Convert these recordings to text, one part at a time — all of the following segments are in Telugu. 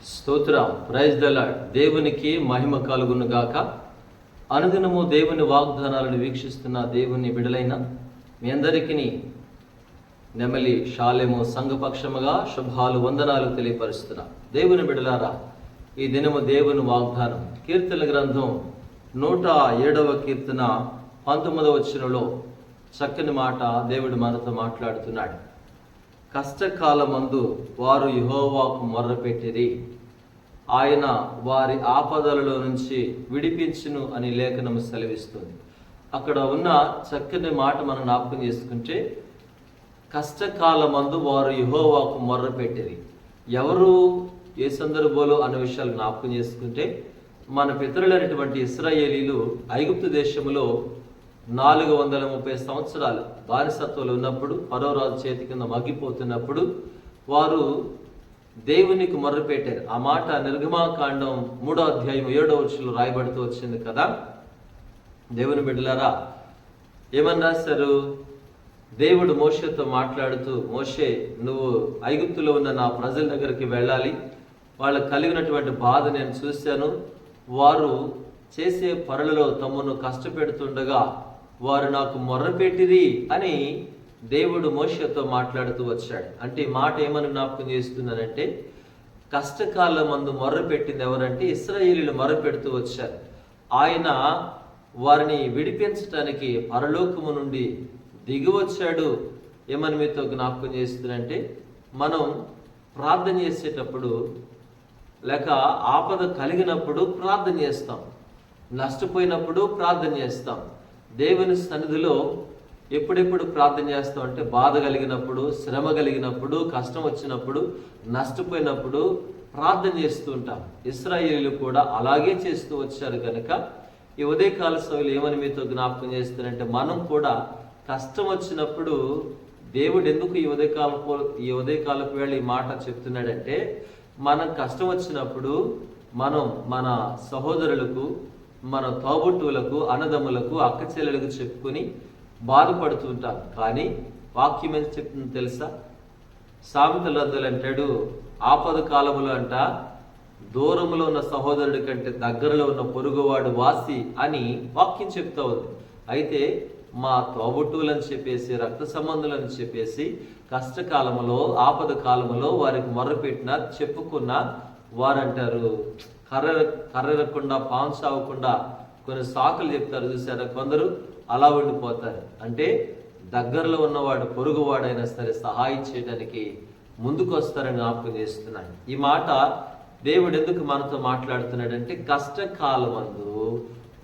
స్తోత్రం. Praise the Lord. దేవునికి మహిమ కలుగును గాక. అనుదినము దేవుని వాగ్దానాలను వీక్షిస్తున్న దేవుని బిడలైన మీ అందరికీ నెమలి షాలెము సంఘపక్షముగా శుభాలు వందనాలు తెలియపరుస్తున్నా. దేవుని బిడలారా, ఈ దినము దేవుని వాగ్దానం కీర్తన గ్రంథం 107వ కీర్తన 19వ వచనంలో చక్కని మాట దేవుడు మనతో మాట్లాడుతున్నాడు. కష్టకాలమందు వారు యెహోవాకు మొర్రపెట్టిరి, ఆయన వారి ఆపదలలో నుంచి విడిపించును అని లేఖనము సెలవిస్తుంది. అక్కడ ఉన్న చక్కని మాట మనం జ్ఞాపకం చేసుకుంటే, కష్టకాలమందు వారు యెహోవాకు మొర్రపెట్టిరి. ఎవరు, ఏ సందర్భంలో అనే విషయాలు జ్ఞాపకం చేసుకుంటే, మన పితరులైనటువంటి ఇశ్రాయేలీలు ఐగుప్తు దేశంలో 430 సంవత్సరాలు బానిసత్వంలో ఉన్నప్పుడు, ఫరో రాజు చేతి కింద మగ్గిపోతున్నప్పుడు వారు దేవునికి మొర్రపెట్టారు. ఆ మాట నిర్గమాకాండం 3వ అధ్యాయం 7వ వచనంలో రాయబడుతూ వచ్చింది కదా. దేవుని బిడ్డలారా, ఏమని రాశారు? దేవుడు మోషేతో మాట్లాడుతూ, మోషే, నువ్వు ఐగుప్తులో ఉన్న నా ప్రజల దగ్గరికి వెళ్ళాలి, వాళ్ళకు కలిగినటువంటి బాధ నేను చూశాను, వారు చేసే పనులలో తమను కష్టపెడుతుండగా వారు నాకు మొర్రపెట్టిరి అని దేవుడు మోషేతో మాట్లాడుతూ వచ్చాడు. అంటే ఈ మాట ఏమని జ్ఞాపకం చేస్తున్నానంటే, కష్టకాలమందు మొర్రపెట్టింది ఎవరంటే ఇశ్రాయేలీయులు మొర్రపెడుతూ వచ్చారు. ఆయన వారిని విడిపించడానికి పరలోకము నుండి దిగి వచ్చాడు. ఏమని మీతో జ్ఞాపకం చేస్తున్నానంటే, మనం ప్రార్థన చేసేటప్పుడు లేక ఆపద కలిగినప్పుడు ప్రార్థన చేస్తాం, నష్టపోయినప్పుడు ప్రార్థన చేస్తాం. దేవుని సన్నిధిలో ఎప్పుడెప్పుడు ప్రార్థన చేస్తాం అంటే, బాధ కలిగినప్పుడు, శ్రమ కలిగినప్పుడు, కష్టం వచ్చినప్పుడు, నష్టపోయినప్పుడు ప్రార్థన చేస్తూ ఉంటాం. ఇశ్రాయేలీయులు కూడా అలాగే చేస్తూ వచ్చారు కనుక ఈ ఉదయకాల సమయంలో ఏమని మీతో జ్ఞాపకం చేస్తానంటే, మనం కూడా కష్టం వచ్చినప్పుడు దేవుడు ఎందుకు ఈ ఉదయకాలపు వేళ ఈ మాట చెప్తున్నాడంటే, మనం కష్టం వచ్చినప్పుడు మనం మన సహోదరులకు, మన తోబుట్టువులకు, అన్నదమ్ములకు, అక్క చెల్లెలకు చెప్పుకొని బాధపడుతూ ఉంటాం. కానీ వాక్యం ఏం చెప్తుంది తెలుసా? సామెతలందులు అంటాడు, ఆపద కాలములో అంట దూరంలో ఉన్న సహోదరుడి కంటే దగ్గరలో ఉన్న పొరుగువాడు వాసి అని వాక్యం చెప్తా ఉంది. అయితే మా తోబుట్టువులని చెప్పేసి, రక్త సంబంధులని చెప్పేసి కష్టకాలములో, ఆపద కాలములో వారికి మొర్రపెట్టినా, చెప్పుకున్నా వారంటారు, కర్రెరకుండా పాము సావకుండా కొన్ని సాకులు చెప్తారు చూసారా, కొందరు అలా ఉండిపోతారు. అంటే దగ్గరలో ఉన్నవాడు, పొరుగువాడైనా సరే సహాయం చేయడానికి ముందుకు వస్తారని జ్ఞాపకం చేస్తున్నాను. ఈ మాట దేవుడు ఎందుకు మనతో మాట్లాడుతున్నాడంటే, కష్టకాలమందు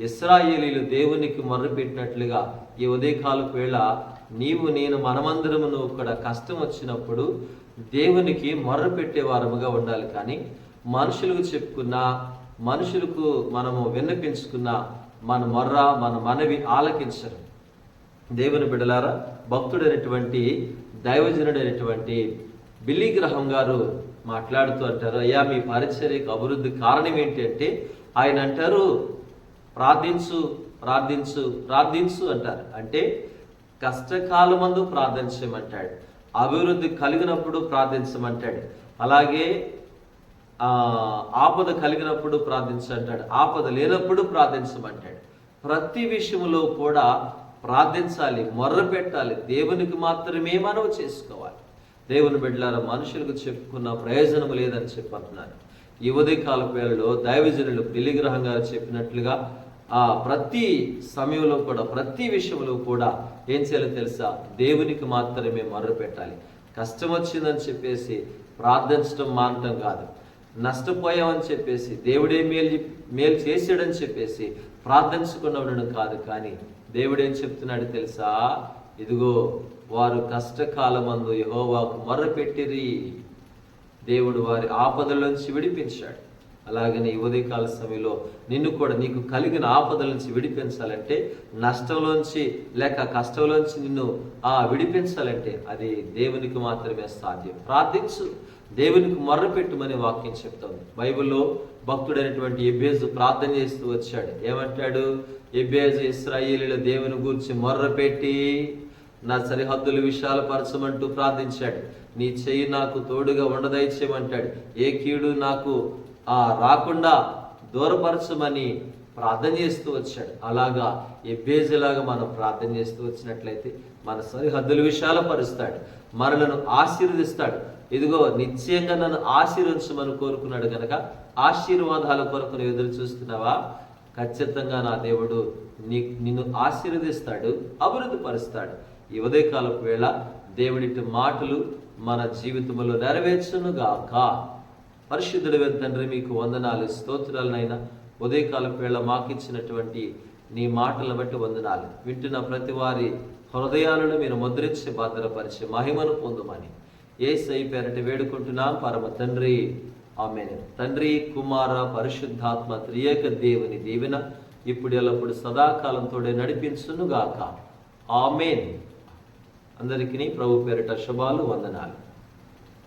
ఇశ్రాయేలీయులు దేవునికి మొర్రపెట్టినట్లుగా ఈ ఉదయకాలపు వేళ నీవు, నేను, మనమందరము నువ్వు కూడా కష్టం వచ్చినప్పుడు దేవునికి మొర్రపెట్టే వారముగా ఉండాలి. కానీ మనుషులకు చెప్పుకున్నా, మనుషులకు మనము విన్నపించుకున్నా మన మొర్ర, మన మనవి ఆలకించరు. దేవుని బిడ్డలారా, భక్తుడైనటువంటి దైవజనుడైనటువంటి బిల్లీ గ్రహం గారు మాట్లాడుతూ అంటారు, అయ్యా మీ పరిచర్యకు అభివృద్ధి కారణం ఏంటి అంటే, ఆయన అంటారు, ప్రార్థించు ప్రార్థించు ప్రార్థించు అంటారు. అంటే కష్టకాలమందు ప్రార్థించమంటాడు, అభివృద్ధి కలిగినప్పుడు ప్రార్థించమంటాడు, అలాగే ఆపద కలిగినప్పుడు ప్రార్థించంటాడు, ఆపద లేనప్పుడు ప్రార్థించమంటాడు. ప్రతి విషయంలో కూడా ప్రార్థించాలి, మొర్ర పెట్టాలి, దేవునికి మాత్రమే మనం చేసుకోవాలి. దేవుని బిడ్డలారా, మనుషులకు చెప్పుకున్న ప్రయోజనం లేదని చెప్పంటున్నాను. ఈ ఉదయకాల వేళలో దైవజనులు బిల్లీ గ్రహం గారు చెప్పినట్లుగా ప్రతి సమయంలో కూడా, ప్రతి విషయంలో కూడా ఏం చేయాలో తెలుసా? దేవునికి మాత్రమే మొర్ర పెట్టాలి. కష్టం వచ్చిందని చెప్పేసి ప్రార్థించడం మానటం కాదు, నష్టపోయామని చెప్పేసి దేవుడే మేలు చేసాడని చెప్పేసి ప్రార్థించకుండా ఉండడం కాదు. కానీ దేవుడేం చెప్తున్నాడు తెలుసా? ఇదిగో వారు కష్టకాలమందు యెహోవాకు మొర్రపెట్టిరి, దేవుడు వారి ఆపదలోంచి విడిపించాడు. అలాగనే ఈ ఉదయకాల సమయంలో నిన్ను కూడా, నీకు కలిగిన ఆపదల నుంచి విడిపించాలంటే, నష్టంలోంచి లేక కష్టంలోంచి నిన్ను విడిపించాలంటే అది దేవునికి మాత్రమే సాధ్యం. ప్రార్థించు, దేవునికి మొర్రపెట్టుమని వాక్యం చెప్తాను. బైబిల్లో భక్తుడైనటువంటి ఎబ్బేజు ప్రార్థన చేస్తూ వచ్చాడు. ఏమంటాడు? ఎబ్బేజు ఇశ్రాయేలీయుల దేవుని గురించి మొర్రపెట్టి నా సరిహద్దులు విశాలపరచమంటూ ప్రార్థించాడు. నీ చెయ్యి నాకు తోడుగా ఉండదయచేయమంటాడు. ఏ కీడు నాకు రాకుండా దూరపరచమని ప్రార్థన చేస్తూ వచ్చాడు. అలాగా ఎబ్బేజులాగా మనం ప్రార్థన చేస్తూ వచ్చినట్లయితే మన సరిహద్దుల విశాలపరుస్తాడు, మనలను ఆశీర్వదిస్తాడు. ఇదిగో నిశ్చయంగా నన్ను ఆశీర్వదించమని కోరుకున్నాడు కనుక ఆశీర్వాదాల కొరకు ఎదురు చూస్తున్నావా? ఖచ్చితంగా నా దేవుడు నిన్ను ఆశీర్వదిస్తాడు, అభివృద్ధి పరుస్తాడు. ఈ ఉదయకాలపు వేళ దేవుడి మాటలు మన జీవితంలో నెరవేర్చునుగాక. పరిశుద్ధుడైన తండ్రి, మీకు వందనాలు, స్తోత్రాలనైనా. ఉదయకాలపు వేళ మాకిచ్చినటువంటి నీ మాటలను బట్టి వందనాలు. వింటున్న ప్రతి వారి హృదయాలను మీరు ముద్రించి భద్రపరిచి మహిమను పొందుమని యేసయ్య పేరట వేడుకుంటున్నాం పరమ తండ్రి, ఆమేన్. తండ్రి, కుమార, పరిశుద్ధాత్మ త్రియేక దేవుని దీవెన ఇప్పుడు ఎల్లప్పుడు సదాకాలంతోడే నడిపించునుగాక. ఆమేన్. అందరికీ ప్రభు పేరిట శుభాలు, వందనాలు.